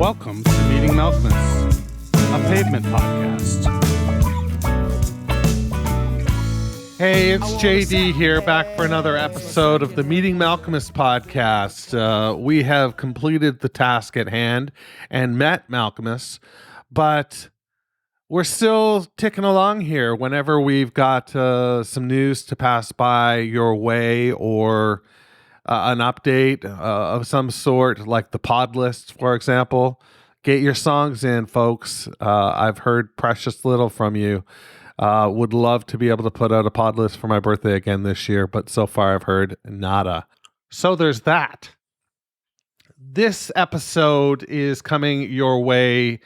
Welcome to Meeting Malcolmus, a pavement podcast. Hey, it's JD here, back for another episode of the Meeting Malcolmus podcast. We have completed the task at hand and met Malcolmus, but we're still ticking along here whenever we've got some news to pass by your way or an update of some sort, like the pod list, for example. Get your songs in, folks. I've heard precious little from you. Would love to be able to put out a pod list for my birthday again this year, but so far I've heard nada. So there's that. This episode is coming your way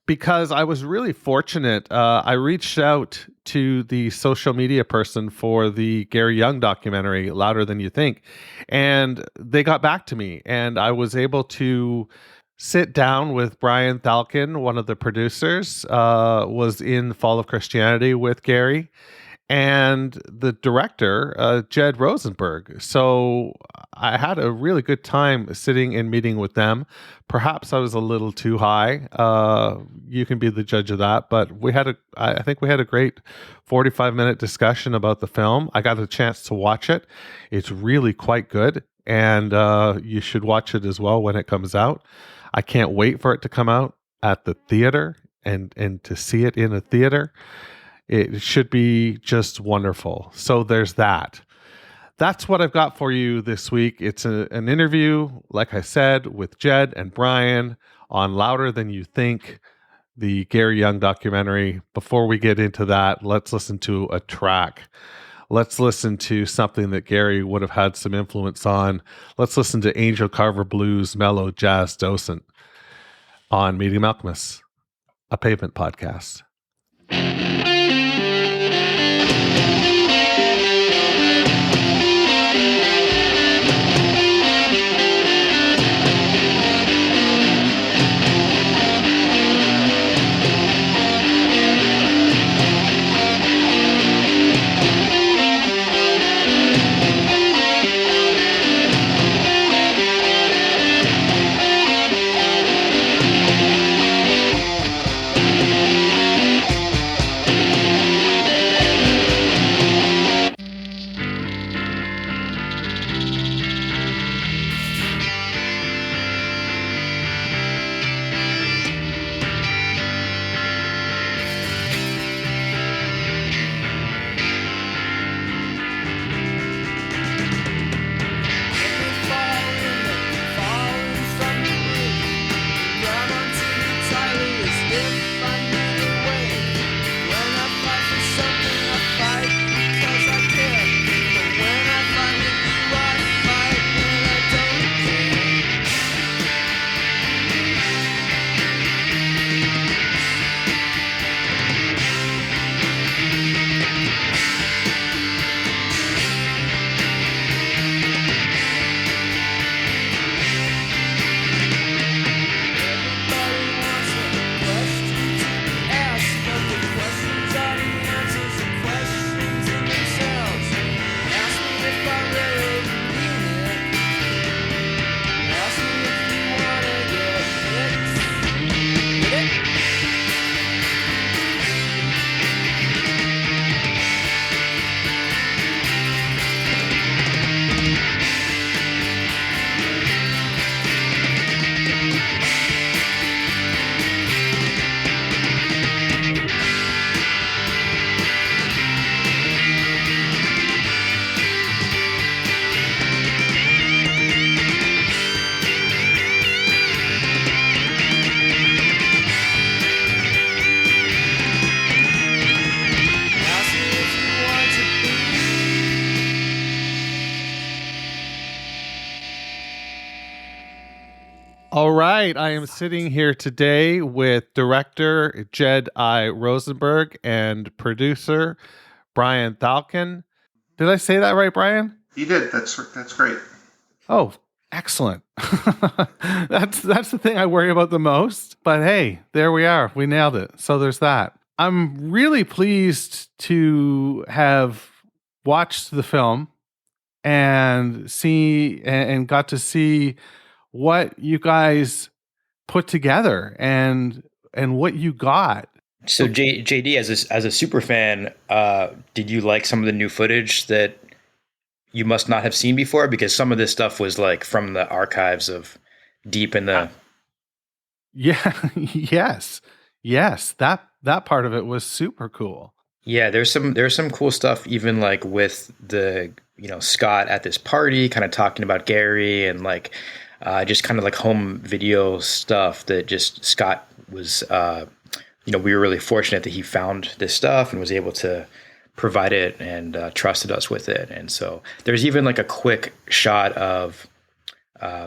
because I was really fortunate. I reached out to the social media person for the Gary Young documentary, Louder Than You Think, and they got back to me, and I was able to sit down with Brian Thalkin, one of the producers, was in Fall of Christianity with Gary, and the director, Jed Rosenberg. So I had a really good time sitting and meeting with them. Perhaps I was a little too high. You can be the judge of that. But I think we had a great 45-minute discussion about the film. I got a chance to watch it. It's really quite good. And you should watch it as well when it comes out. I can't wait for it to come out at the theater and to see it in a theater. It should be just wonderful. So there's that. That's what I've got for you this week. It's an interview, like I said, with Jed and Brian on Louder Than You Think, the Gary Young documentary. Before we get into that, let's listen to a track. Let's listen to something that Gary would have had some influence on. Let's listen to Angel Carver Blues Mellow Jazz Docent on Meeting Malcolmus, a pavement podcast. All right, I am sitting here today with director Jed I. Rosenberg and producer Brian Thalkin. Did I say that right, Brian? You did. That's great. Oh, excellent. That's the thing I worry about the most. But hey, there we are. We nailed it. So there's that. I'm really pleased to have watched the film and got to see what you guys put together and what you got. So JD, as a super fan, did you like some of the new footage that you must not have seen before? Because some of this stuff was like from the archives of deep in the. Yeah, yes. That part of it was super cool. Yeah, there's some cool stuff, even like with the Scott at this party, kind of talking about Gary and like just kind of like home video stuff that just Scott was. We were really fortunate that he found this stuff and was able to provide it and trusted us with it. And so there's even like a quick shot of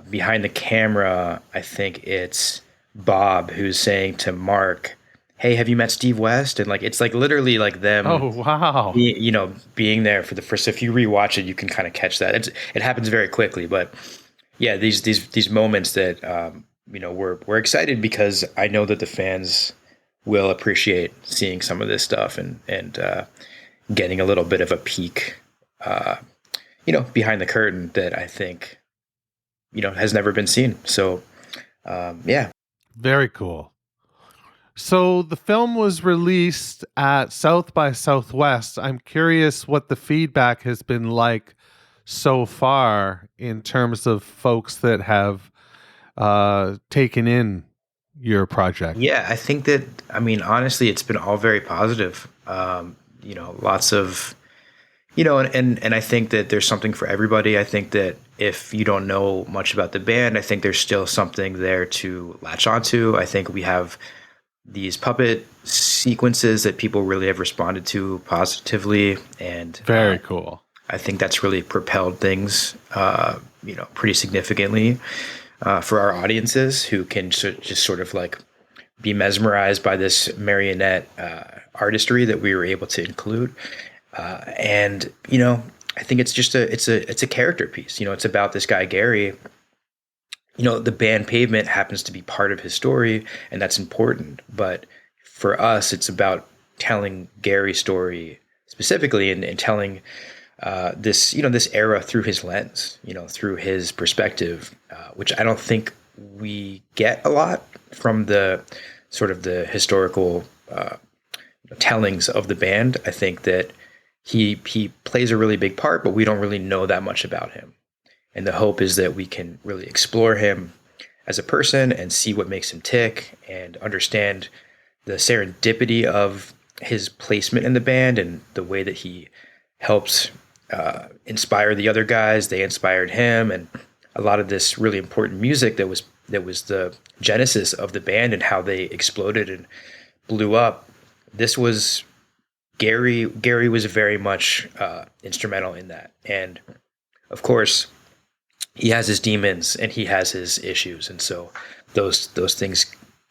behind the camera. I think it's Bob who's saying to Mark, "Hey, have you met Steve West?" And like it's like literally like them. Oh wow! Being there for the first. If you rewatch it, you can kind of catch that. It happens very quickly, but yeah, these moments that we're excited because I know that the fans will appreciate seeing some of this stuff and getting a little bit of a peek, behind the curtain that I think, has never been seen. So, yeah. Very cool. So the film was released at South by Southwest. I'm curious what the feedback has been like so far in terms of folks that have taken in your project. Yeah, I think that, honestly, it's been all very positive. Lots of, and I think that there's something for everybody. I think that if you don't know much about the band, I think there's still something there to latch onto. I think we have these puppet sequences that people really have responded to positively. And very cool. I think that's really propelled things, pretty significantly. For our audiences who can just sort of like be mesmerized by this marionette artistry that we were able to include. And I think it's just it's a character piece. It's about this guy, Gary. The band Pavement happens to be part of his story, and that's important. But for us, it's about telling Gary's story specifically and telling this era through his lens, through his perspective, which I don't think we get a lot from the sort of the historical tellings of the band. I think that he plays a really big part, but we don't really know that much about him. And the hope is that we can really explore him as a person and see what makes him tick and understand the serendipity of his placement in the band and the way that he helps inspire the other guys. They inspired him, and a lot of this really important music that was the genesis of the band and how they exploded and blew up. This was Gary was very much instrumental in that. And of course, he has his demons and he has his issues. And so those things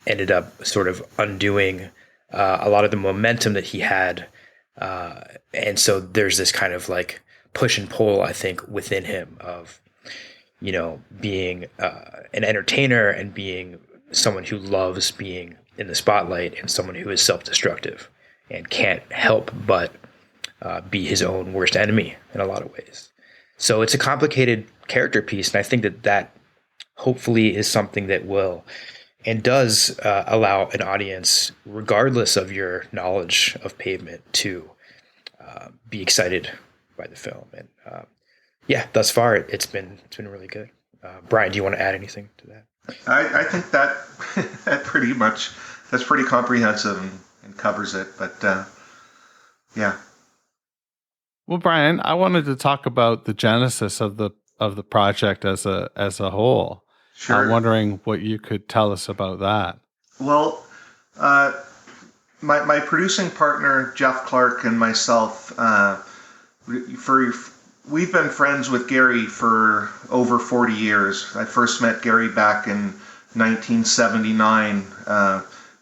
ended up sort of undoing a lot of the momentum that he had. And so there's this kind of like push and pull, I think, within him of, being an entertainer and being someone who loves being in the spotlight and someone who is self-destructive and can't help but be his own worst enemy in a lot of ways. So it's a complicated character piece. And I think that hopefully is something that will and does allow an audience, regardless of your knowledge of Pavement, to be excited by the film. And thus far it's been really good. Brian, do you want to add anything to that? I think that that's pretty comprehensive and covers it. But yeah. Well, Brian, I wanted to talk about the genesis of the project as a whole. Sure. I'm wondering what you could tell us about that. Well, my producing partner Jeff Clark and myself, we've been friends with Gary for over 40 years. I first met Gary back in 1979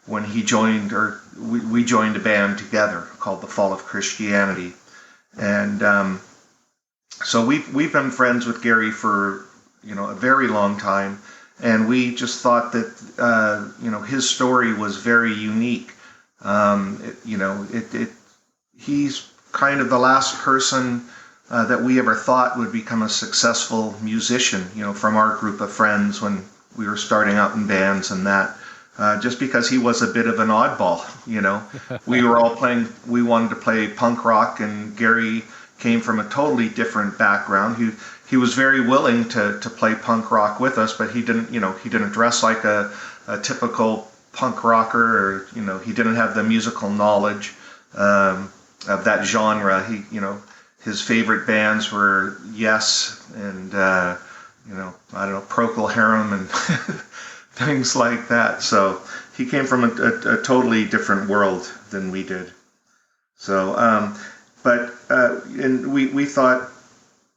when he joined, or we joined a band together called The Fall of Christianity. And so we've been friends with Gary for a very long time, and we just thought that his story was very unique. He's kind of the last person that we ever thought would become a successful musician. From our group of friends when we were starting out in bands and that. Just because he was a bit of an oddball, we were all we wanted to play punk rock, and Gary came from a totally different background. He was very willing to play punk rock with us, but he didn't dress like a typical punk rocker, or he didn't have the musical knowledge of that genre. His favorite bands were Yes and I don't know, Procol Harum and things like that. So he came from a totally different world than we did. So, and we thought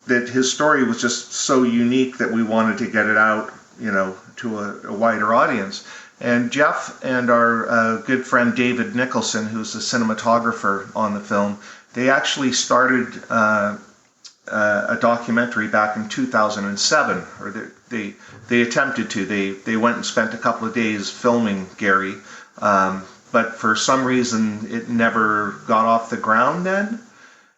that his story was just so unique that we wanted to get it out, to a wider audience. And Jeff and our good friend David Nicholson, who's the cinematographer on the film, they actually started a documentary back in 2007, or they attempted to. They went and spent a couple of days filming Gary, but for some reason it never got off the ground then.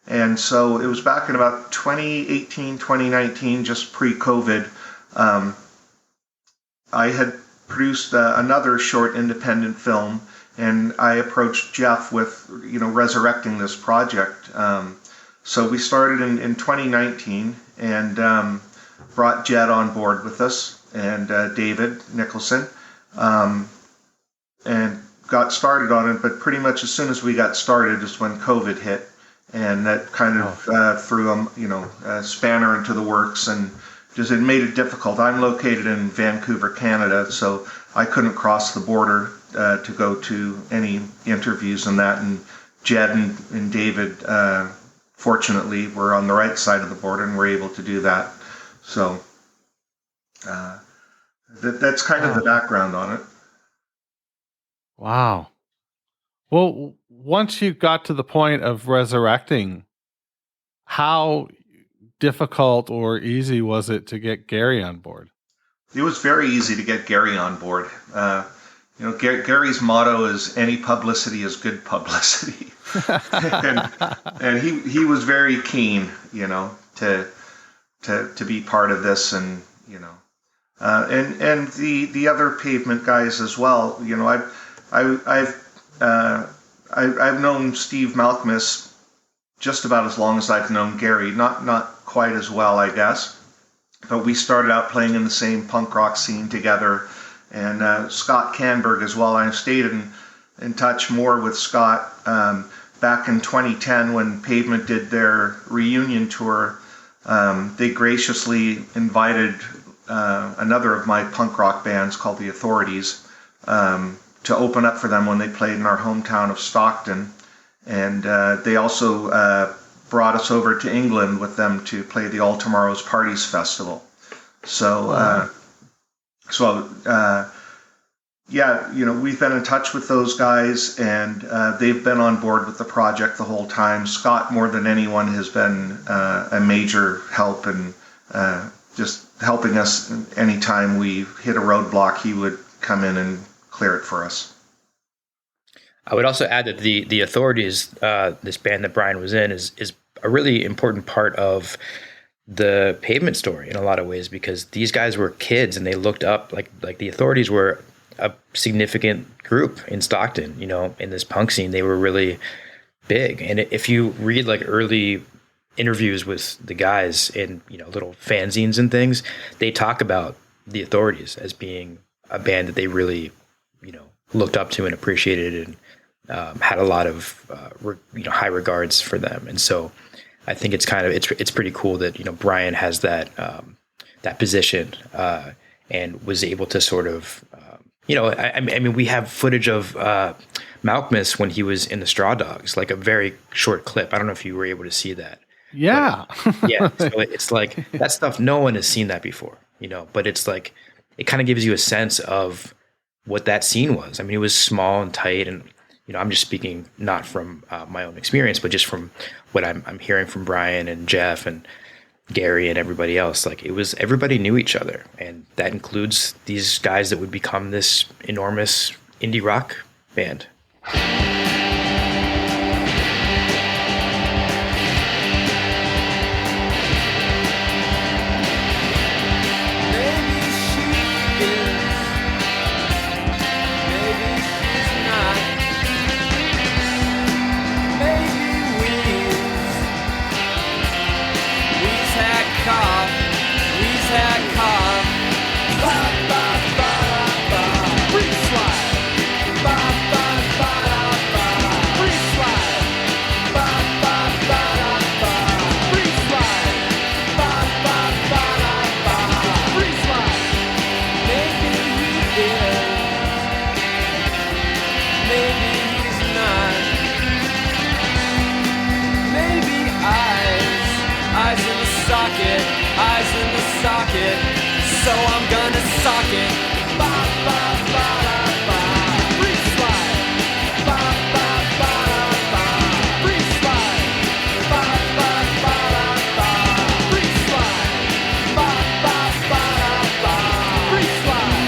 And so it was back in about 2018, 2019, just pre-COVID. I had produced another short independent film, and I approached Jeff with, resurrecting this project. So we started in 2019 and brought Jed on board with us, and David Nicholson, and got started on it. But pretty much as soon as we got started is when COVID hit, and that kind of threw a spanner into the works, and just it made it difficult. I'm located in Vancouver, Canada, so I couldn't cross the border to go to any interviews and that. And Jed and David, fortunately, were on the right side of the border and were able to do that. So that's kind of the background on it. Wow. Well, once you got to the point of resurrecting, how difficult or easy was it to get Gary on board? It was very easy to get Gary on board. Gary's motto is "any publicity is good publicity," and he was very keen, to be part of this, and and the other Pavement guys as well. I've known Steve Malkmus just about as long as I've known Gary. Not quite as well, I guess. But we started out playing in the same punk rock scene together. And Scott Canberg as well. I stayed in touch more with Scott back in 2010 when Pavement did their reunion tour. They graciously invited another of my punk rock bands called The Authorities to open up for them when they played in our hometown of Stockton. And they also brought us over to England with them to play the All Tomorrow's Parties Festival. So, we've been in touch with those guys, and they've been on board with the project the whole time. Scott, more than anyone, has been a major help, and just helping us anytime we hit a roadblock, he would come in and clear it for us. I would also add that the Authorities, this band that Brian was in, is a really important part of the Pavement story in a lot of ways, because these guys were kids and they looked up like the Authorities were a significant group in Stockton, in this punk scene. They were really big. And if you read like early interviews with the guys in, little fanzines and things, they talk about the Authorities as being a band that they really, looked up to and appreciated, and had a lot of, high regards for them. And so I think it's pretty cool that, Brian has that position, and was able to sort of, I mean, we have footage of Malkmus when he was in the Straw Dogs, like a very short clip. I don't know if you were able to see that. Yeah. But, yeah. So it's like that stuff. No one has seen that before, but it's like, it kind of gives you a sense of what that scene was. I mean, it was small and tight, and, I'm just speaking not from my own experience, but just from what I'm hearing from Brian and Jeff and Gary and everybody else. Like, everybody knew each other, and that includes these guys that would become this enormous indie rock band. Maybe she is socket, eyes in the socket, so I'm gonna sock it. Ba ba ba da ba, free slide. Ba ba ba da ba, free slide. Ba ba ba da ba, free slide. Ba ba ba da ba, free slide.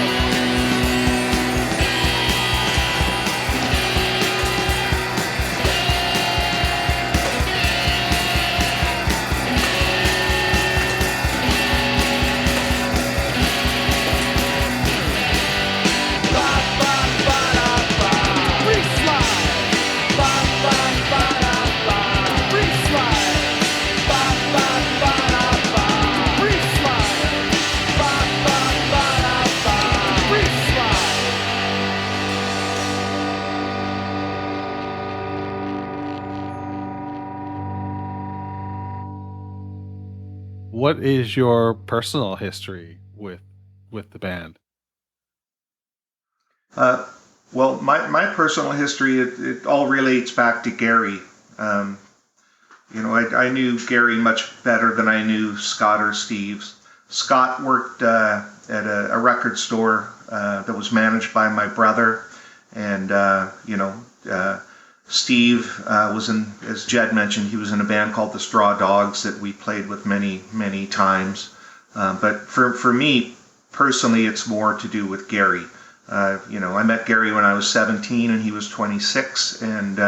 What is your personal history with the band? Well, my personal history, it all relates back to Gary. I knew Gary much better than I knew Scott or Steve. Scott worked at a record store that was managed by my brother, and Steve was in, as Jed mentioned, he was in a band called the Straw Dogs that we played with many times. But for me personally, it's more to do with Gary. I met Gary when I was 17 and he was 26, and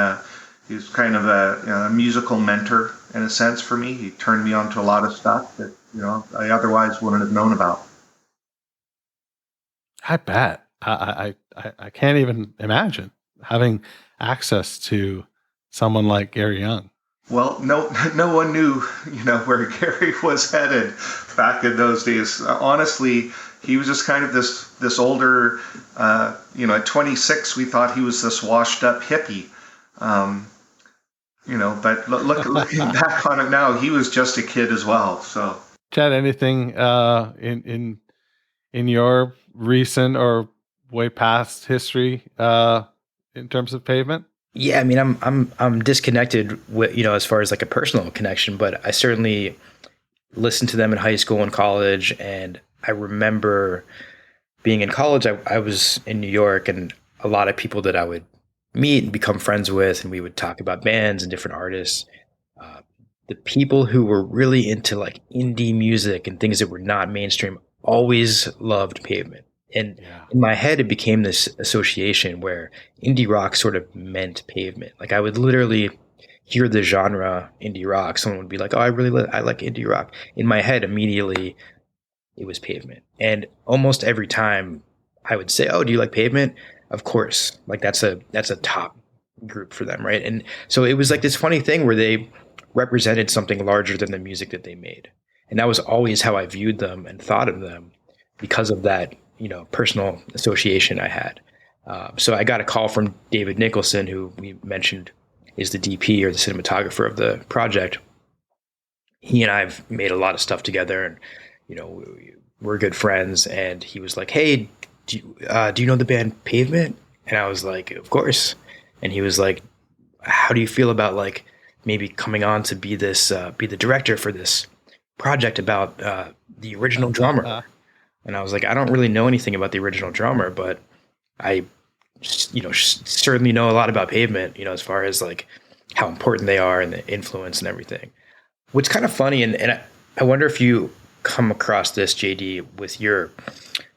he was kind of a musical mentor in a sense for me. He turned me on to a lot of stuff that I otherwise wouldn't have known about. I bet. I can't even imagine having access to someone like Gary Young. Well, no one knew, where Gary was headed back in those days. Honestly, he was just kind of this older, at 26, we thought he was this washed up hippie. But looking back on it now, he was just a kid as well. So, Chad, anything in your recent or way past history in terms of Pavement? Yeah, I mean, I'm disconnected with, as far as like a personal connection, but I certainly listened to them in high school and college. And I remember being in college, I was in New York, and a lot of people that I would meet and become friends with, and we would talk about bands and different artists. The people who were really into like indie music and things that were not mainstream always loved Pavement. And in my head, it became this association where indie rock sort of meant Pavement. Like I would literally hear the genre indie rock. Someone would be like, "Oh, I like indie rock." In my head, immediately, it was Pavement. And almost every time I would say, "Oh, do you like Pavement?" Of course, like that's a top group for them, right? And so it was like this funny thing where they represented something larger than the music that they made. And that was always how I viewed them and thought of them because of that, personal association I had. So I got a call from David Nicholson, who we mentioned is the DP or the cinematographer of the project. He and I've made a lot of stuff together, and, we're good friends. And he was like, "Hey, do you know the band Pavement?" And I was like, "Of course." And he was like, "How do you feel about like maybe coming on to be the director for this project about the original drummer?" And I was like, "I don't really know anything about the original drummer, but I, certainly know a lot about Pavement, as far as like how important they are and the influence and everything." What's kind of funny, and I wonder if you come across this, JD, with your,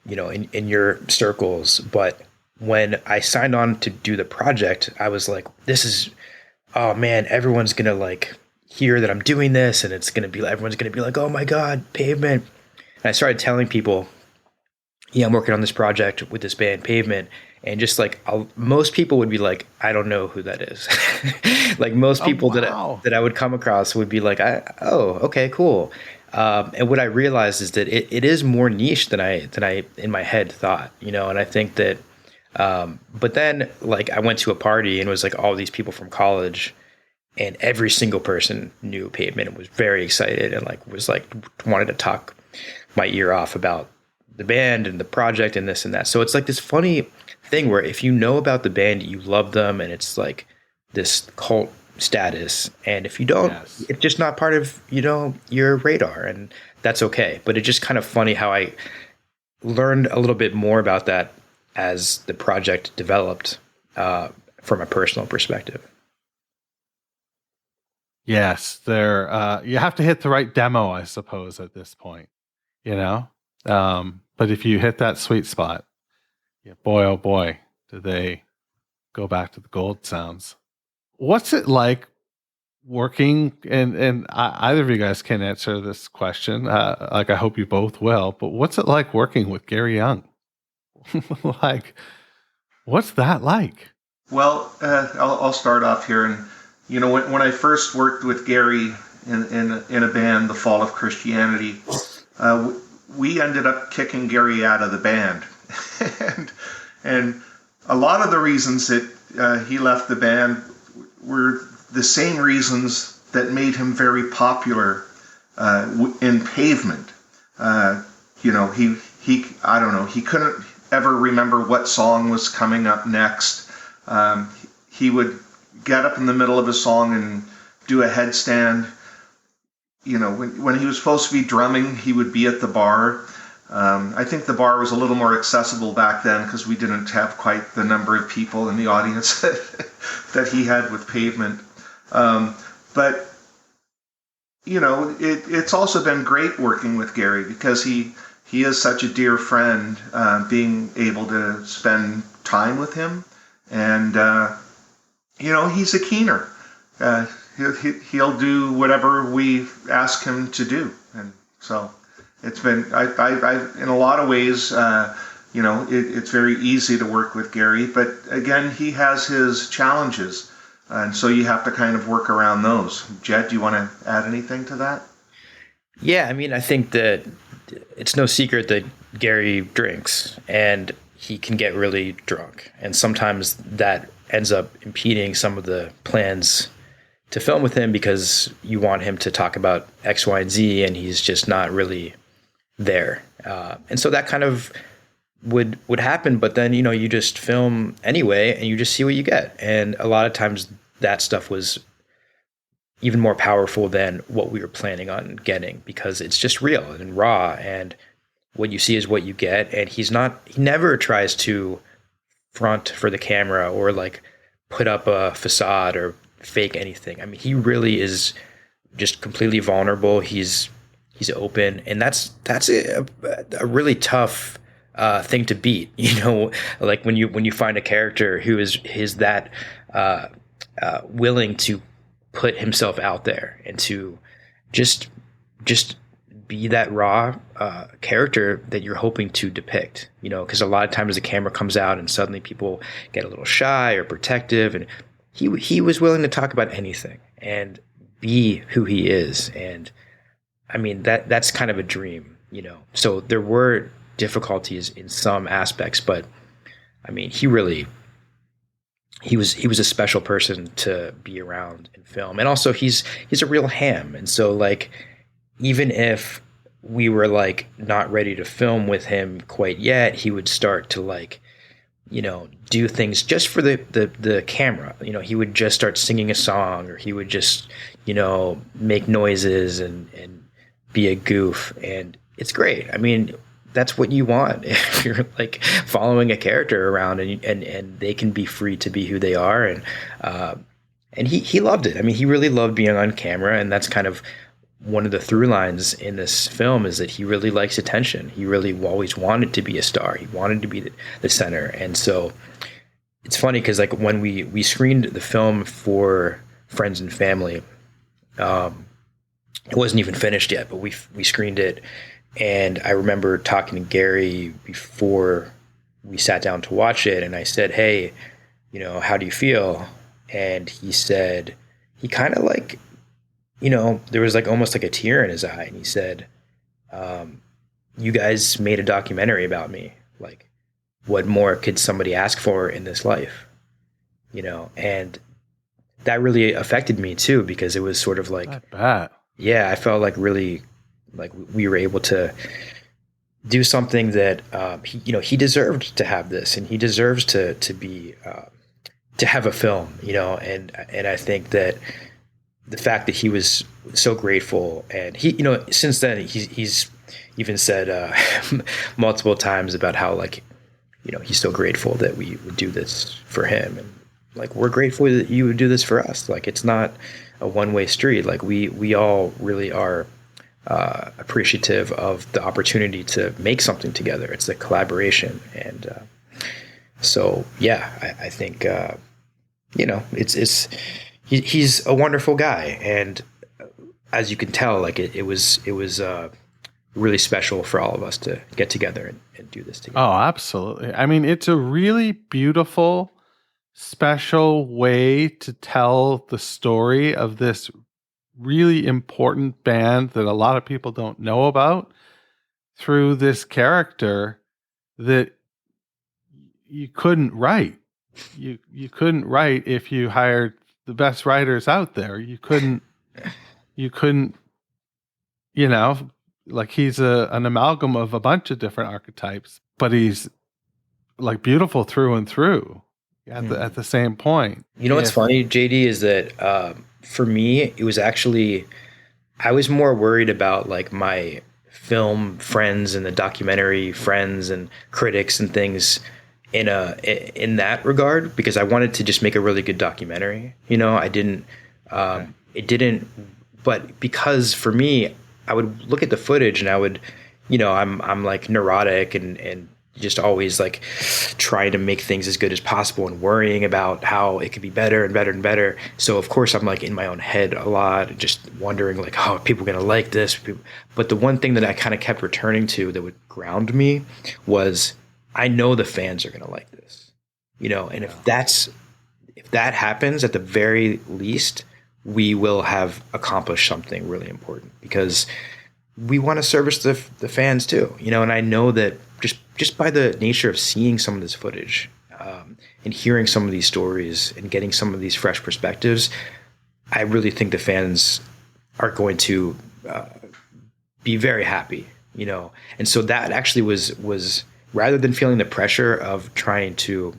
in your circles, but when I signed on to do the project, I was like, oh man, everyone's going to like hear that I'm doing this, and everyone's going to be like, "Oh my God, Pavement." And I started telling people, "Yeah, I'm working on this project with this band Pavement." And just like most people would be like, "I don't know who that is." Like most people that I would come across would be like, "Oh, okay, cool." And what I realized is that it is more niche than I in my head thought, and I think that, but then like I went to a party and it was like all these people from college, and every single person knew Pavement and was very excited and like was like wanted to talk my ear off about the band and the project and this and that. So it's like this funny thing where if you know about the band, you love them, and it's like this cult status. And if you don't, Yes. it's just not part of, your radar, and that's okay. But it's just kind of funny how I learned a little bit more about that as the project developed, from a personal perspective. Yes, you have to hit the right demo, I suppose, at this point, you know? But if you hit that sweet spot, yeah, boy, oh boy, do they go back to the gold sounds. What's it like working, and either of you guys can answer this question, I hope you both will, but what's it like working with Gary Young? Like, what's that like? Well, I'll start off here, and when I first worked with Gary in a band, The Fall of Christianity, we ended up kicking Gary out of the band, and a lot of the reasons that he left the band were the same reasons that made him very popular in Pavement. He I don't know, he couldn't ever remember what song was coming up next. He would get up in the middle of a song and do a headstand. When he was supposed to be drumming, he would be at the bar. I think the bar was a little more accessible back then because we didn't have quite the number of people in the audience that he had with Pavement. But it's also been great working with Gary because he is such a dear friend, being able to spend time with him. And, he's a keener. He'll do whatever we ask him to do. And so it's been, I in a lot of ways, it's very easy to work with Gary. But again, he has his challenges. And so you have to kind of work around those. Jed, do you want to add anything to that? Yeah, I mean, I think that it's no secret that Gary drinks and he can get really drunk. And sometimes that ends up impeding some of the plans to film with him because you want him to talk about X, Y, and Z, and he's just not really there. And so that kind of would happen, but then, you just film anyway and you just see what you get. And a lot of times that stuff was even more powerful than what we were planning on getting because it's just real and raw, and what you see is what you get. And he never tries to front for the camera or like put up a facade or fake anything. I mean, he really is just completely vulnerable. He's open, and that's a really tough thing to beat. Like when you find a character who is that willing to put himself out there and to just be that raw character that you're hoping to depict, because a lot of times the camera comes out and suddenly people get a little shy or protective, and he was willing to talk about anything and be who he is. And I mean, that's kind of a dream, so there were difficulties in some aspects, but I mean, he was a special person to be around in film. And also he's a real ham. And so like, even if we were like not ready to film with him quite yet, he would start to like, do things just for the camera. He would just start singing a song, or he would just, make noises and be a goof. And it's great. I mean, that's what you want if you're like following a character around, and they can be free to be who they are. And he loved it. I mean, he really loved being on camera, and that's kind of one of the through lines in this film, is that he really likes attention. He really always wanted to be a star. He wanted to be the center. And so it's funny because like when we screened the film for friends and family, it wasn't even finished yet, but we screened it. And I remember talking to Gary before we sat down to watch it, and I said, "Hey, how do you feel?" And he said, he kind of like, there was like almost like a tear in his eye, and he said, "You guys made a documentary about me. Like, what more could somebody ask for in this life?" And that really affected me too, because it was sort of like, I bet. Yeah, I felt like really like we were able to do something that he deserved to have this, and he deserves to be to have a film, you know, and I think that the fact that he was so grateful, and he, you know, since then he's even said multiple times about how, like, you know, he's so grateful that we would do this for him, and like, we're grateful that you would do this for us. Like, it's not a one-way street. Like, we all really are appreciative of the opportunity to make something together. It's a collaboration, and so yeah, I think you know, he's a wonderful guy, and as you can tell, like, it was really special for all of us to get together and do this together. Oh, absolutely. I mean, it's a really beautiful, special way to tell the story of this really important band that a lot of people don't know about through this character that you couldn't write. You couldn't write if you hired the best writers out there. You couldn't, you know, like, he's an amalgam of a bunch of different archetypes, but he's like beautiful through and through at the same point. You know what's funny, JD, is that for me, it was actually, I was more worried about like my film friends and the documentary friends and critics and things in that regard, because I wanted to just make a really good documentary. You know, I didn't, it didn't, but because for me, I would look at the footage and I would, you know, I'm like neurotic and just always like trying to make things as good as possible and worrying about how it could be better and better and better. So of course I'm like in my own head a lot and just wondering like, oh, are people going to like this? But the one thing that I kind of kept returning to that would ground me was, I know the fans are going to like this, you know, and if that happens, at the very least, we will have accomplished something really important, because we want to service the fans too, you know. And I know that just by the nature of seeing some of this footage and hearing some of these stories and getting some of these fresh perspectives, I really think the fans are going to be very happy, you know. And so that actually was rather than feeling the pressure of trying to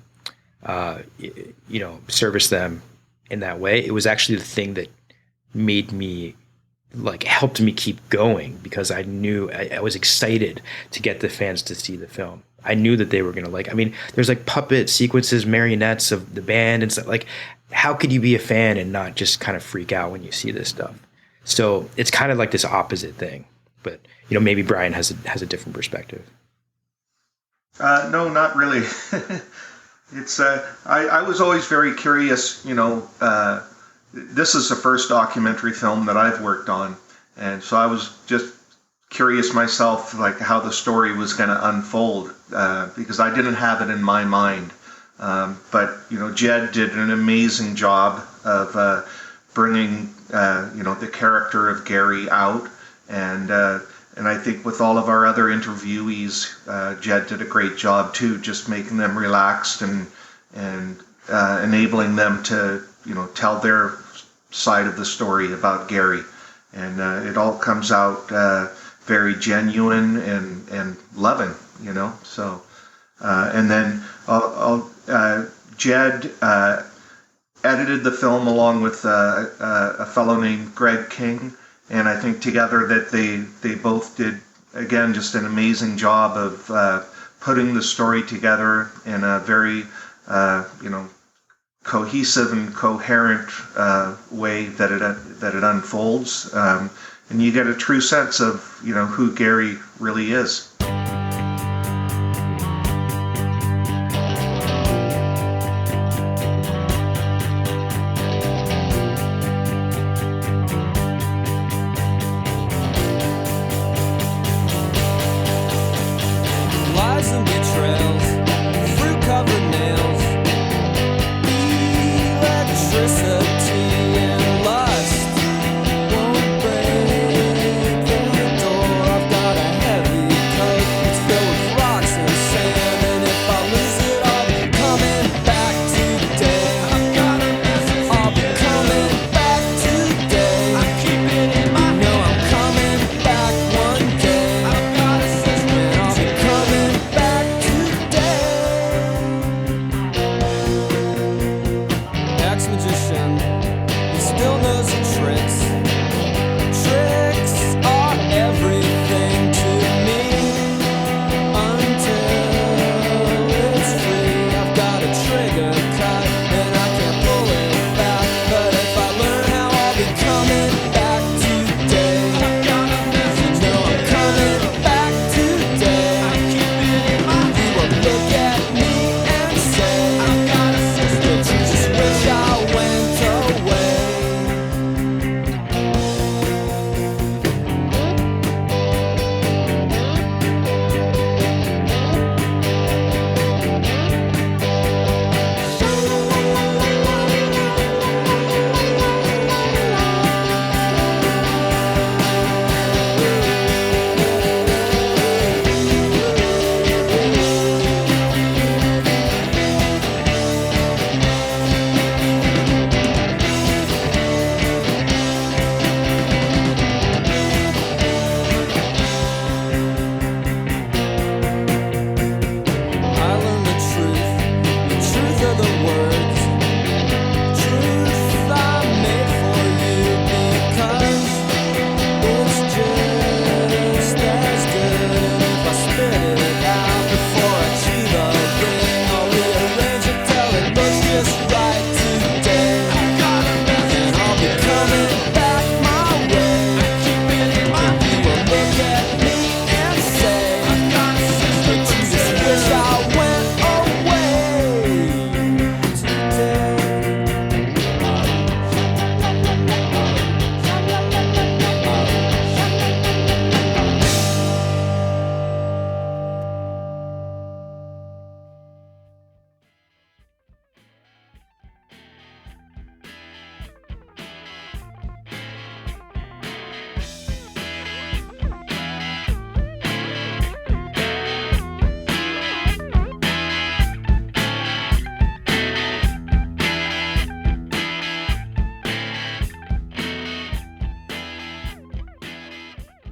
you know, service them in that way, it was actually the thing that made me, like, helped me keep going, because I knew I was excited to get the fans to see the film. I knew that they were going to like, I mean, there's like puppet sequences, marionettes of the band and stuff. Like, how could you be a fan and not just kind of freak out when you see this stuff? So it's kind of like this opposite thing, but, you know, maybe Brian has a different perspective. No, not really. It's I was always very curious, you know. This is the first documentary film that I've worked on, and so I was just curious myself, like, how the story was going to unfold, because I didn't have it in my mind. But, you know, Jed did an amazing job of bringing, you know, the character of Gary out, and I think with all of our other interviewees, Jed did a great job too, just making them relaxed and enabling them to, you know, tell their side of the story about Gary, and it all comes out very genuine and loving, you know. So and then Jed edited the film along with a fellow named Greg King. And I think together that they both did, again, just an amazing job of putting the story together in a very, you know, cohesive and coherent way that it unfolds, and you get a true sense of, you know, who Gary really is. Lies and betrayals, fruit-covered nails, electricity and lust won't break the door. I've got a heavy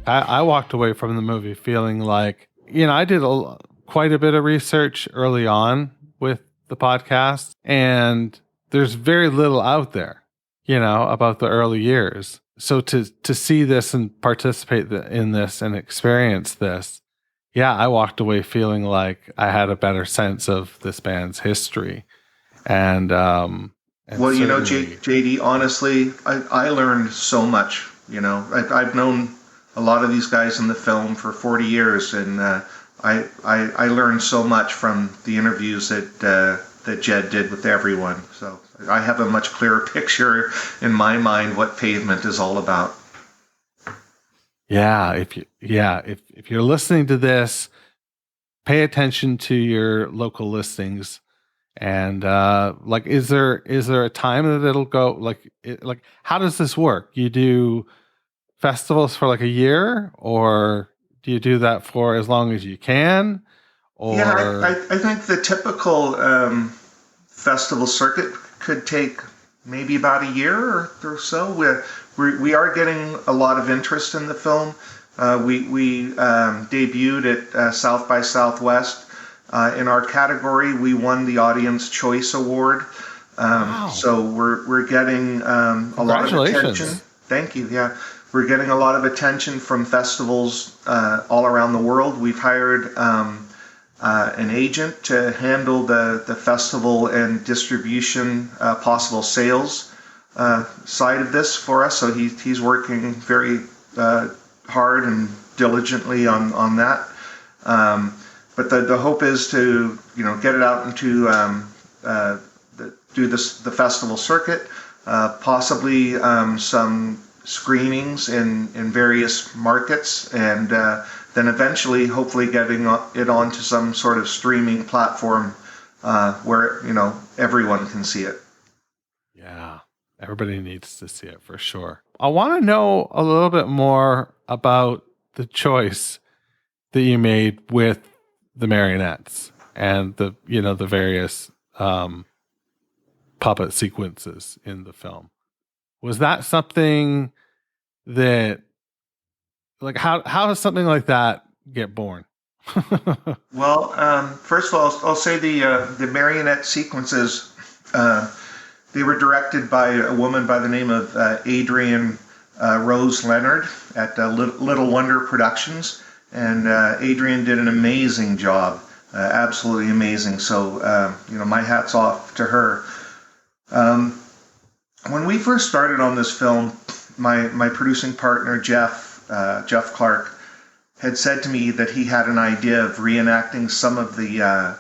I walked away from the movie feeling like, I did quite a bit of research early on with the podcast, and there's very little out there, about the early years. So to see this and participate in this and experience this, yeah, I walked away feeling like I had a better sense of this band's history. And well, JD, honestly, I learned so much. I've known a lot of these guys in the film for 40 years, and I learned so much from the interviews that Jed did with everyone. So I have a much clearer picture in my mind what Pavement is all about. Yeah, if you're listening to this, pay attention to your local listings. And is there a time that it'll go? Like how does this work? You do festivals for like a year, or do you do that for as long as you can? Or I think the typical festival circuit could take maybe about a year or so. We are getting a lot of interest in the film. We debuted at South by Southwest. In our category, we won the Audience Choice Award. Wow. So we're getting a lot of attention. Thank you. Yeah, we're getting a lot of attention from festivals all around the world. We've hired an agent to handle the festival and distribution, possible sales side of this for us. So he's working very hard and diligently on that. But the hope is to get it out into the festival circuit, possibly some screenings in various markets, and then eventually, hopefully, getting it onto some sort of streaming platform where everyone can see it. Yeah, everybody needs to see it for sure. I want to know a little bit more about the choice that you made with the marionettes and the various puppet sequences in the film. Was that something that, like, how does something like that get born? Well, first of all, I'll say the marionette sequences, they were directed by a woman by the name of Adrienne Rose Leonard at Little Wonder Productions. And Adrienne did an amazing job, absolutely amazing. So, my hat's off to her. When we first started on this film, my producing partner, Jeff Clark, had said to me that he had an idea of reenacting some of the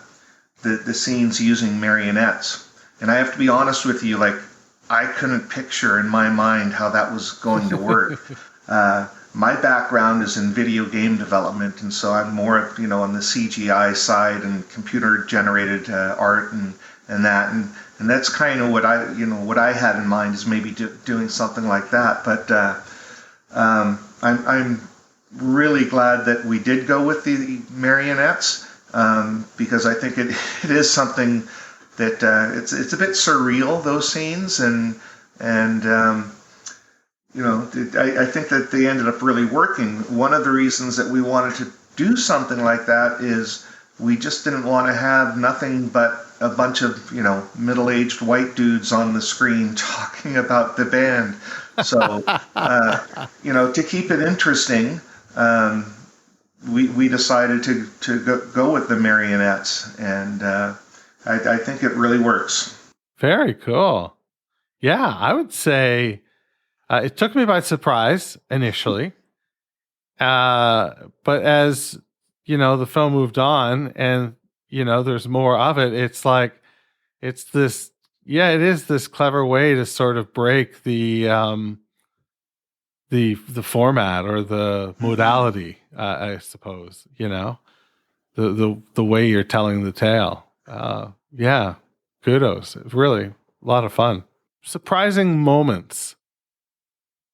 scenes using marionettes. And I have to be honest with you, I couldn't picture in my mind how that was going to work. My background is in video game development, and so I'm more, on the CGI side and computer-generated art and that, and that's kind of what I had in mind is maybe doing something like that. But I'm really glad that we did go with the marionettes because I think it is something that it's a bit surreal, those scenes, and I think that they ended up really working. One of the reasons that we wanted to do something like that is we just didn't want to have nothing but a bunch of, middle-aged white dudes on the screen talking about the band. So, to keep it interesting, we decided to go with the marionettes, and I think it really works. Very cool. Yeah, I would say it took me by surprise initially, but as the film moved on and there's more of it, it's like it is this clever way to sort of break the format or the modality, I suppose, the way you're telling the tale. Yeah, kudos. It's really a lot of fun. Surprising moments.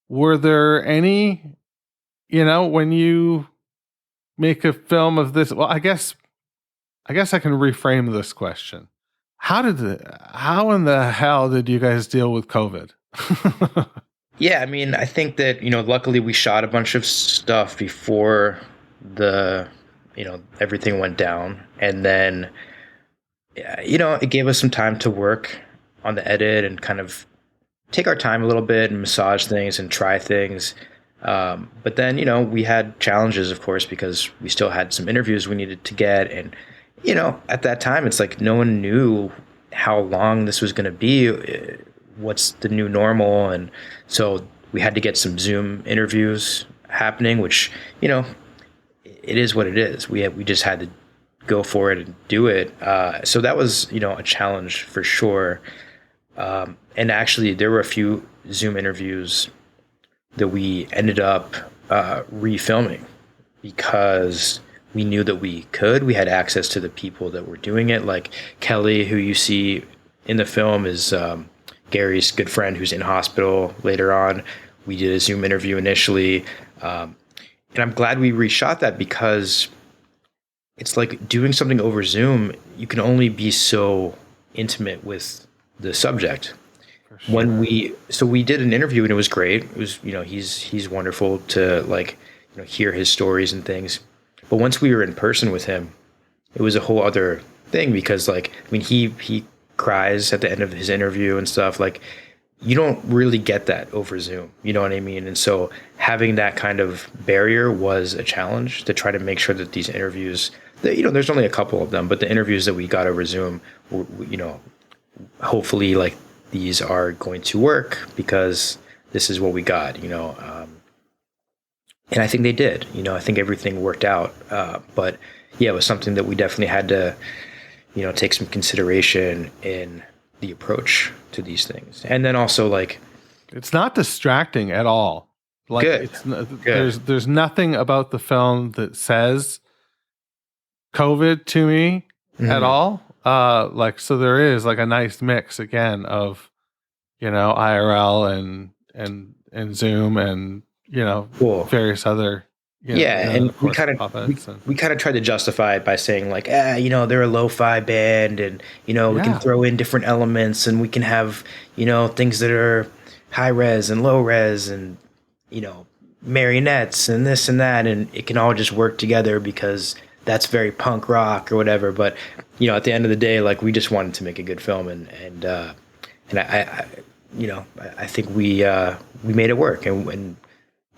Were there any, when you make a film of this? Well, I guess I can reframe this question. How in the hell did you guys deal with COVID? Yeah, I mean, I think that, luckily we shot a bunch of stuff before the, everything went down. And then, yeah, it gave us some time to work on the edit and kind of take our time a little bit and massage things and try things. But then, we had challenges, of course, because we still had some interviews we needed to get. And, at that time, it's like no one knew how long this was going to be, what's the new normal. And so we had to get some Zoom interviews happening, which, it is what it is. We just had to go for it and do it. So that was, a challenge for sure. And actually, there were a few Zoom interviews that we ended up refilming because we knew that we could. We had access to the people that were doing it. Like Kelly, who you see in the film, is Gary's good friend who's in hospital later on. We did a Zoom interview initially. And I'm glad we reshot that because it's like doing something over Zoom, you can only be so intimate with the subject. Sure. We did an interview and it was great. It was, he's wonderful to hear his stories and things. But once we were in person with him, it was a whole other thing because he cries at the end of his interview and stuff. Like, you don't really get that over Zoom. You know what I mean? And so having that kind of barrier was a challenge to try to make sure that these interviews, there's only a couple of them, but the interviews that we got over Zoom, hopefully these are going to work because this is what we got, and I think they did, I think everything worked out. But yeah, it was something that we definitely had to, take some consideration in the approach to these things. And then also it's not distracting at all. Good. There's nothing about the film that says COVID to me at all. So there is a nice mix again of, IRL and Zoom and, cool. various other, and we kind of tried to justify it by saying they're a lo-fi band and, we can throw in different elements and we can have, things that are high res and low res and, marionettes and this and that. And it can all just work together because that's very punk rock or whatever. But, at the end of the day, we just wanted to make a good film and I think we made it work and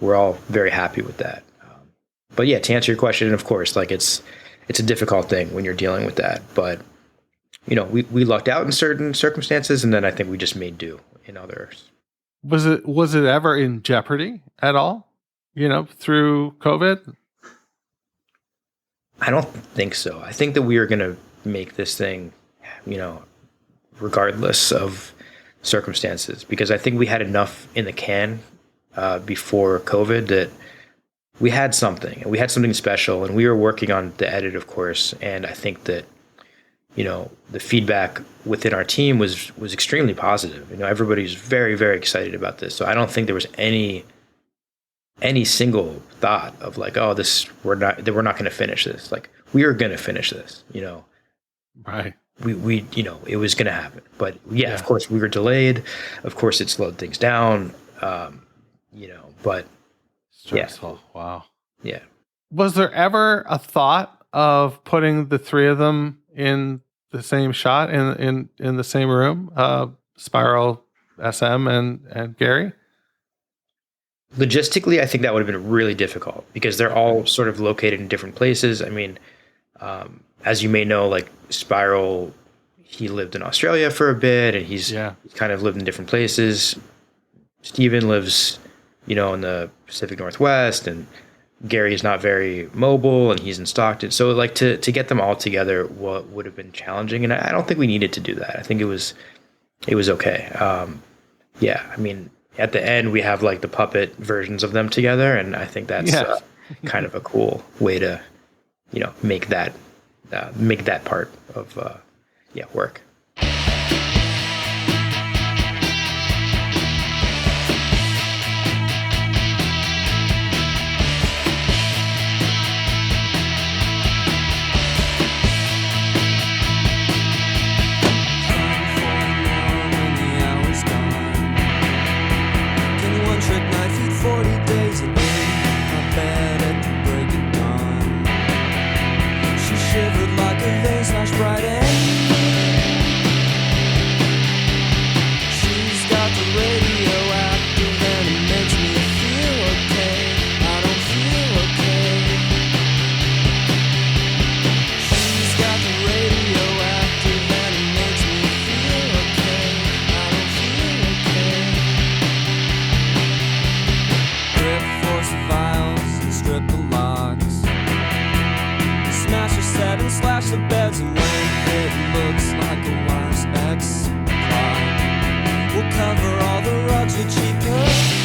we're all very happy with that. But yeah, to answer your question, of course, it's a difficult thing when you're dealing with that. But, we lucked out in certain circumstances, and then I think we just made do in others. Was it ever in jeopardy at all, through COVID? I don't think so. I think that we are going to make this thing, regardless of circumstances, because I think we had enough in the can before COVID that we had something, and we had something special, and we were working on the edit, of course. And I think that, the feedback within our team was extremely positive. Everybody's very, very excited about this. So I don't think there was any single thought of we're not going to finish this. We are going to finish this, Right. We it was going to happen. But yeah, of course we were delayed. Of course it slowed things down. But stressful. Yeah. Wow. Yeah. Was there ever a thought of putting the three of them in the same shot in the same room? Spiral, SM, and Gary? Logistically, I think that would have been really difficult because they're all sort of located in different places. I mean, as you may know, Spiral, he lived in Australia for a bit, and he's kind of lived in different places. Steven lives, in the Pacific Northwest, and Gary is not very mobile, and he's in Stockton. So, to get them all together would have been challenging, and I don't think we needed to do that. I think it was okay. I mean, at the end, we have the puppet versions of them together, and I think that's kind of a cool way to, make that part of work. Can you slash the beds and when it looks like a wife's ex-supply, we'll cover all the rugs with cheap perfume.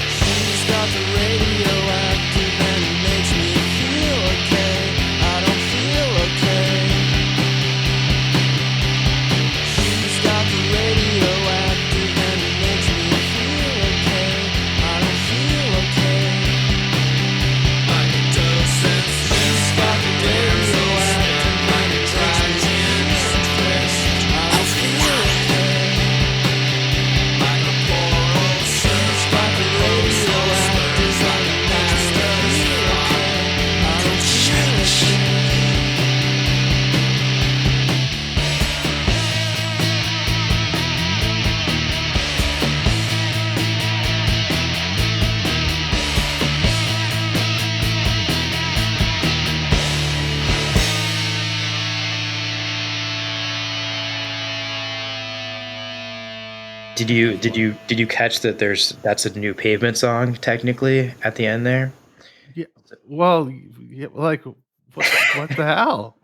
She's got the radioactive and it makes me feel okay. I don't feel okay. She's got the radioactive and it makes me feel okay. I don't feel okay. Like a docent. She's got the radioactive and it drives me twist. I don't feel okay. Like a poor old she's got the radioactive and it makes me feel okay. I don't feel okay. Did you catch that that's a new Pavement song technically at the end there? Yeah. Well, yeah, like what the hell?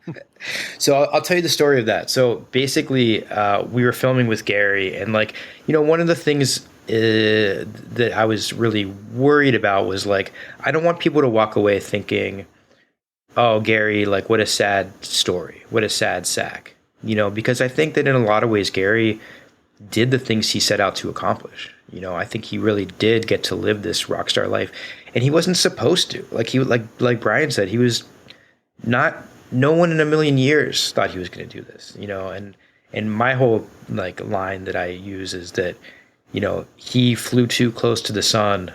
So I'll tell you the story of that. So basically, we were filming with Gary, and like, you know, one of the things that I was really worried about was like, I don't want people to walk away thinking, oh, Gary, like what a sad story, what a sad sack, you know, because I think that in a lot of ways, Gary did the things he set out to accomplish. You know, I think he really did get to live this rock star life, and he wasn't supposed to. Like Brian said, he was not. No one in a million years thought he was going to do this. You know, and my whole like line that I use is that, you know, he flew too close to the sun,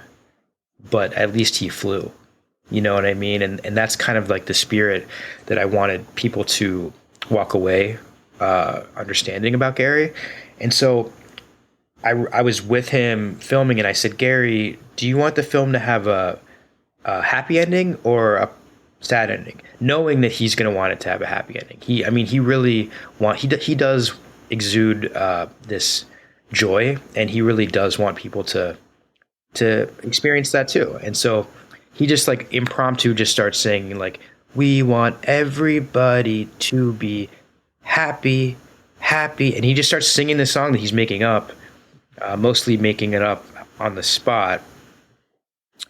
but at least he flew. You know what I mean? And that's kind of like the spirit that I wanted people to walk away understanding about Gary. And so I was with him filming, and I said, Gary, do you want the film to have a happy ending or a sad ending? Knowing that he's going to want it to have a happy ending. He really he does exude this joy, and he really does want people to experience that too. And so he just like impromptu just starts saying like, we want everybody to be happy. And he just starts singing this song that he's making up, mostly making it up on the spot.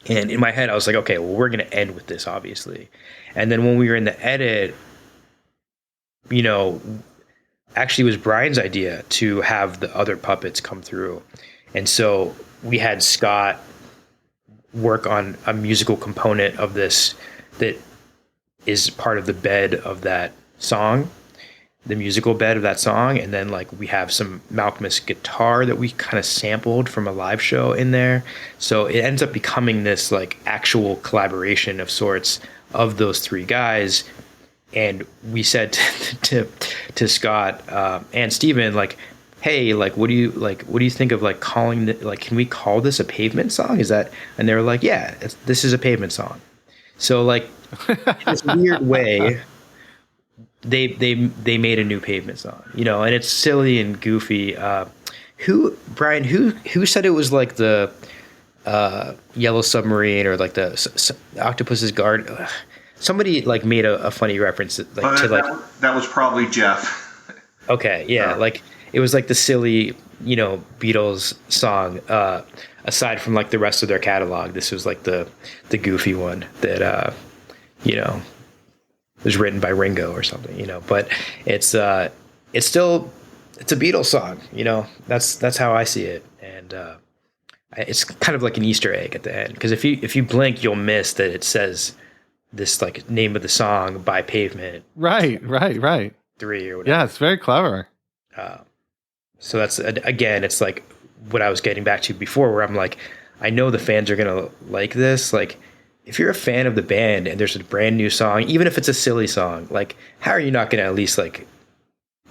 And in my head, I was like, okay, well, we're going to end with this, obviously. And then when we were in the edit, you know, actually it was Brian's idea to have the other puppets come through. And so we had Scott work on a musical component of this that is part of the bed of that song, the musical bed of that song. And then like we have some Malcolmist guitar that we kind of sampled from a live show in there. So it ends up becoming this like actual collaboration of sorts of those three guys. And we said to Scott and Steven, like, hey, like, what do you think of like calling like, can we call this a Pavement song? Is that? And they were like, yeah, this is a Pavement song. So like in this weird way, they made a new Pavement song, you know, and it's silly and goofy. Who said it was like the Yellow Submarine or like the Octopus's Guard? Ugh. Somebody like made a funny reference like to like that was probably Jeff. Okay, yeah, like it was like the silly, you know, Beatles song. Aside from like the rest of their catalog, this was like the goofy one that you know, was written by Ringo or something, you know. But it's still a Beatles song, you know. That's how I see it, and it's kind of like an Easter egg at the end, because if you blink, you'll miss that it says this like name of the song by Pavement. Right. 3 or whatever. Yeah, it's very clever. So that's, again, it's like what I was getting back to before, where I'm like, I know the fans are going to like this. Like, if you're a fan of the band and there's a brand new song, even if it's a silly song, like, how are you not going to at least like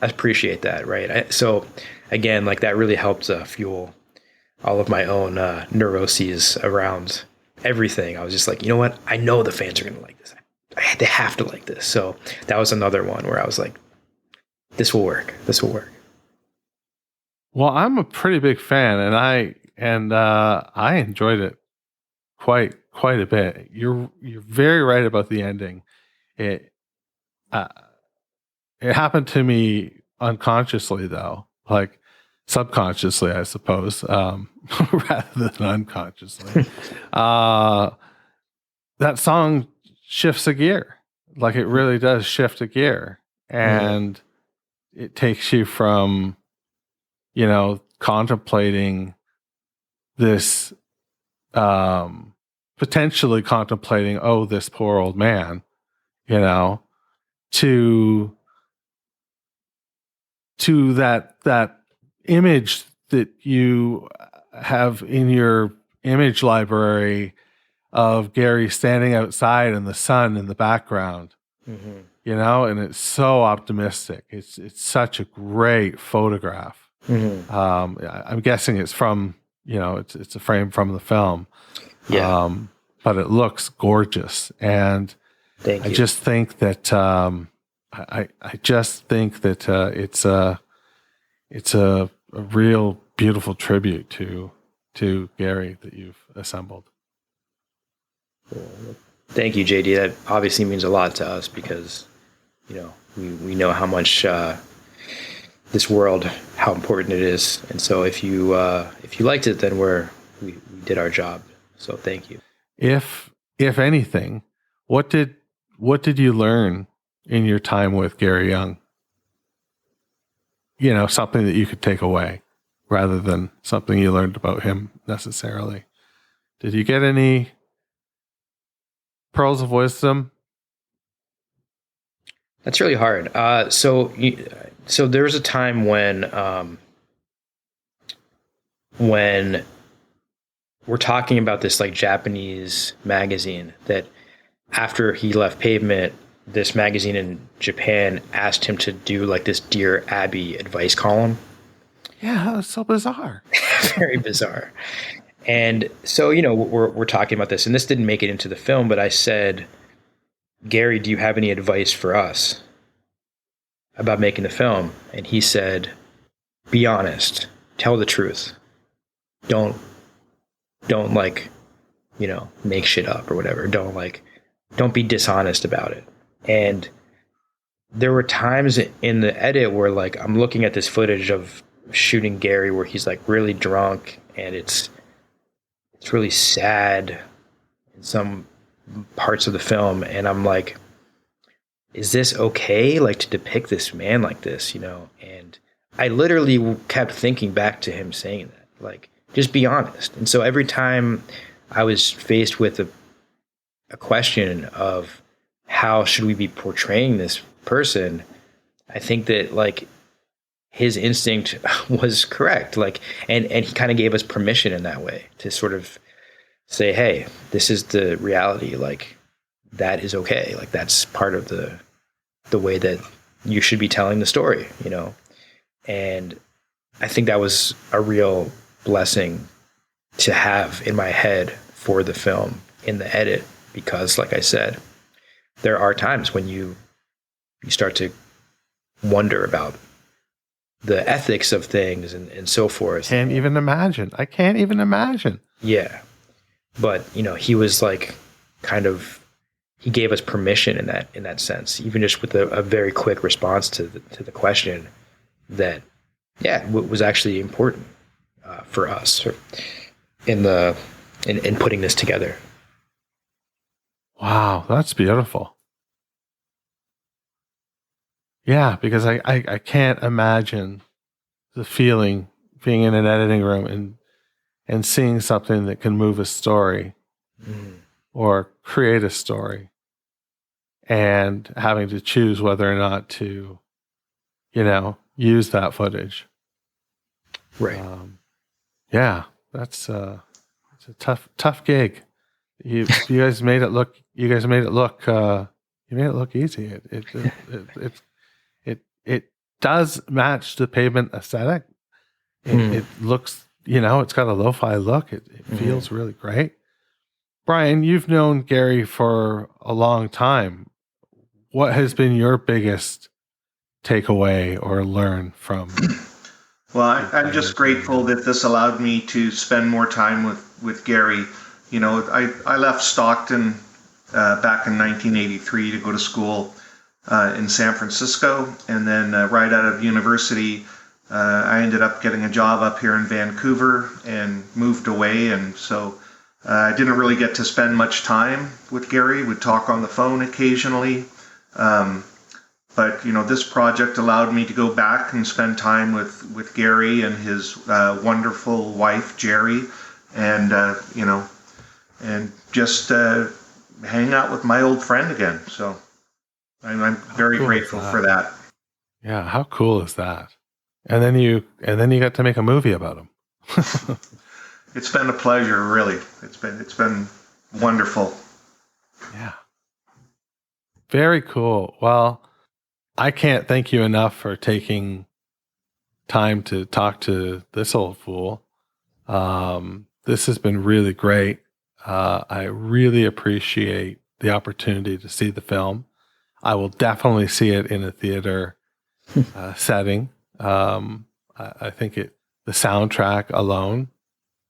appreciate that, right? So again, like that really helped fuel all of my own neuroses around everything. I was just like, you know what? I know the fans are going to like this. They have to like this. So that was another one where I was like, this will work. Well, I'm a pretty big fan, and I enjoyed it quite a bit. You're very right about the ending. It it happened to me unconsciously, though, like subconsciously, I suppose, rather than unconsciously. That song shifts a gear, like it really does shift a gear, and it takes you from, contemplating this, potentially contemplating, oh, this poor old man, to that image that you have in your image library of Gary standing outside and the sun in the background, and it's so optimistic. It's such a great photograph. I'm guessing it's from, it's a frame from the film. Yeah. But it looks gorgeous. And Thank you. I just think that, I just think that it's a real beautiful tribute to Gary that you've assembled. Thank you, JD. That obviously means a lot to us because, we know how much this world, how important it is, and so if you liked it, then we did our job. So thank you. If anything, what did you learn in your time with Gary Young? Something that you could take away rather than something you learned about him necessarily. Did you get any pearls of wisdom? That's really hard. So there was a time when we're talking about this like Japanese magazine that after he left Pavement, this magazine in Japan asked him to do like this Dear Abby advice column. Yeah, that was so bizarre. Very bizarre. And so, we're talking about this, and this didn't make it into the film, but I said, Gary, do you have any advice for us about making the film? And he said, be honest, tell the truth. Don't make shit up or whatever. Don't be dishonest about it. And there were times in the edit where like I'm looking at this footage of shooting Gary where he's like really drunk, and it's really sad in some parts of the film, and I'm like, is this okay, like to depict this man like this, and I literally kept thinking back to him saying that, like, just be honest. And so every time I was faced with a question of how should we be portraying this person, I think that like his instinct was correct, like, and he kind of gave us permission in that way to sort of say, hey, this is the reality, like that is okay, like that's part of the way that you should be telling the story, and I think that was a real blessing to have in my head for the film in the edit, because like I said, there are times when you start to wonder about the ethics of things and so forth. I can't even imagine. Yeah. But, he was like he gave us permission in that sense, even just with a very quick response to the question that, was actually important for us in putting this together. Wow, that's beautiful. Yeah, because I can't imagine the feeling being in an editing room and seeing something that can move a story or create a story and having to choose whether or not to, use that footage. Right. Yeah, it's a tough gig. You guys made it look easy. It does match the Pavement aesthetic. It looks, it's got a lo-fi look. It feels really great. Brian, you've known Gary for a long time. What has been your biggest takeaway or learn from? Well, I'm just grateful that this allowed me to spend more time with Gary. I left Stockton back in 1983 to go to school in San Francisco, and then right out of university, I ended up getting a job up here in Vancouver and moved away, and so I didn't really get to spend much time with Gary. We'd talk on the phone occasionally, but this project allowed me to go back and spend time with Gary and his wonderful wife Jerry, and and just hang out with my old friend again. So I'm very grateful for that. Yeah, how cool is that? And then you got to make a movie about him. It's been a pleasure, really. It's been wonderful. Yeah. Very cool. Well, I can't thank you enough for taking time to talk to this old fool. This has been really great. I really appreciate the opportunity to see the film. I will definitely see it in a theater setting. I think the soundtrack alone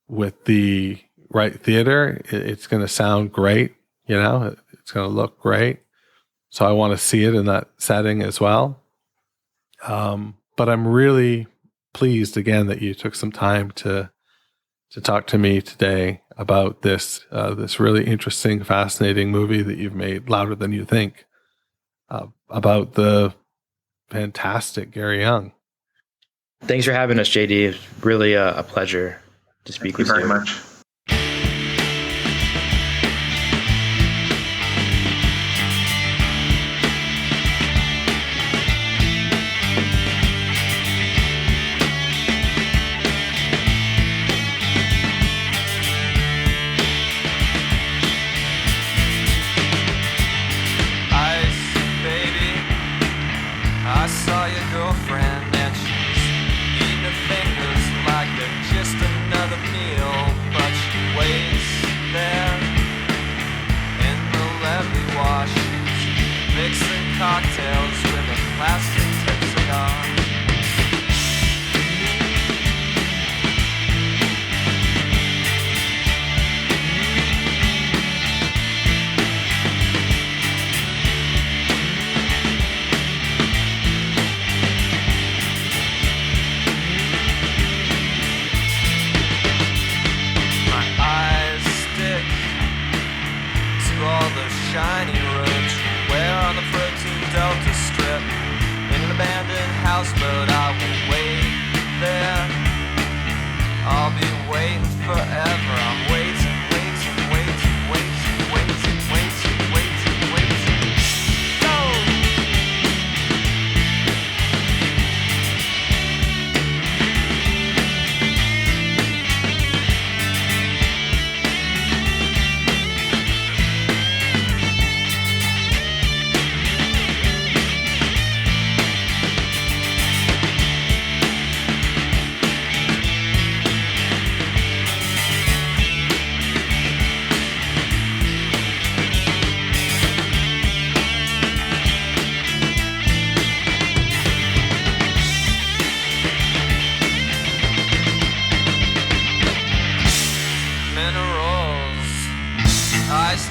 with the right theater, it's going to sound great. It's going to look great. So I want to see it in that setting as well. But I'm really pleased again that you took some time to talk to me today about this really interesting, fascinating movie that you've made, Louder Than You Think, about the fantastic Gary Young. Thanks for having us, JD. It's really a pleasure to speak with you. Thank you very much. I saw your girlfriend and she's eating her fingers like they're just another meal, but she waits there in the levee while she's mixing cocktails with a plastic hexagon. Shiny roads where on the protein delta strip in an abandoned houseboat I will wait there. I'll be waiting forever. I'm waiting, waiting, waiting, waiting, waiting, waiting, waiting, waiting. Go!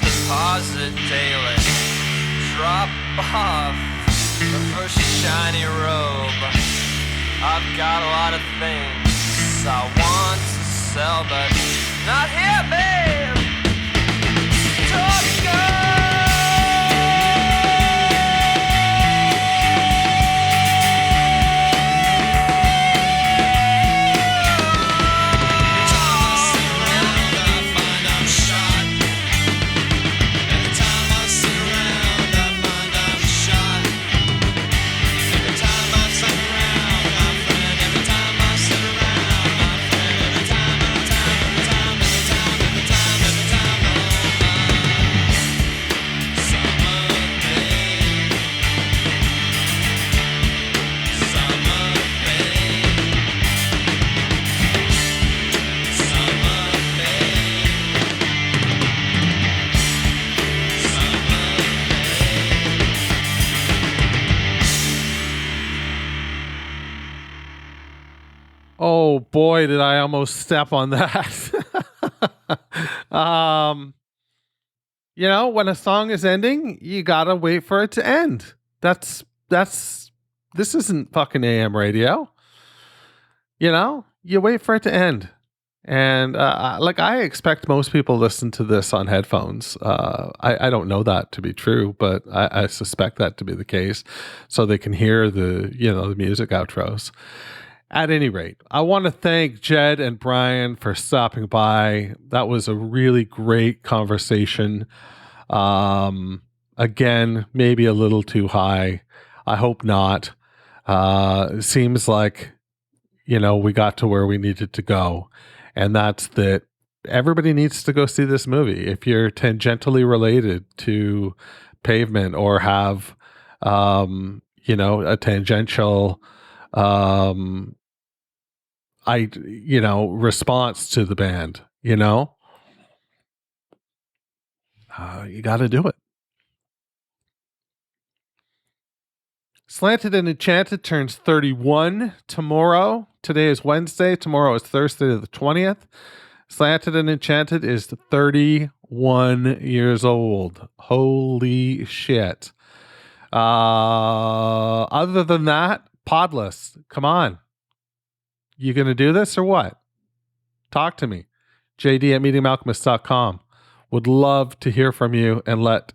Deposit daily, drop off the first shiny robe. I've got a lot of things I want to sell, but not here, babe. Don't go. Oh boy, did I almost step on that. You know, when a song is ending, you gotta wait for it to end. This isn't fucking AM radio. You know, you wait for it to end. And I expect most people listen to this on headphones. I don't know that to be true, but I suspect that to be the case, so they can hear the music outros. At any rate, I want to thank Jed and Brian for stopping by. That was a really great conversation. Again, maybe a little too high. I hope not. It seems like, we got to where we needed to go. And that's that everybody needs to go see this movie. If you're tangentially related to Pavement or have, a tangential, response to the band, you got to do it. Slanted and Enchanted turns 31 tomorrow. Today is Wednesday. Tomorrow is Thursday the 20th. Slanted and Enchanted is 31 years old. Holy shit. Other than that, Podless, come on. You going to do this or what? Talk to me. JD at meetingmalcolmist.com. Would love to hear from you and let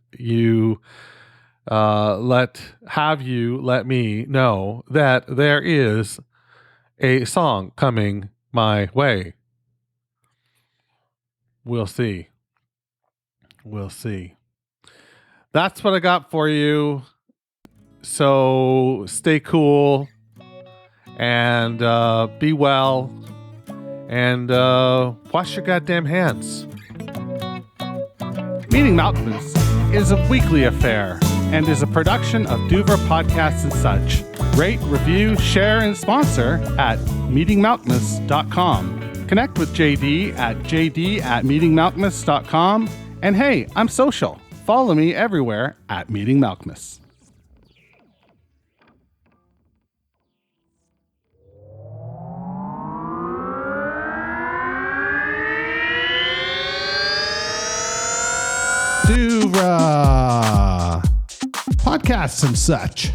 me know that there is a song coming my way. We'll see. That's what I got for you. So stay cool and be well and wash your goddamn hands. Meeting Malcolmist is a weekly affair and is a production of Duver Podcasts and Such. Rate, review, share, and sponsor at meetingmalcolmist.com. Connect with JD at jd@meetingmalcolmist.com. And hey, I'm social. Follow me everywhere at Meeting Malcolmist. Duvra Podcasts and Such.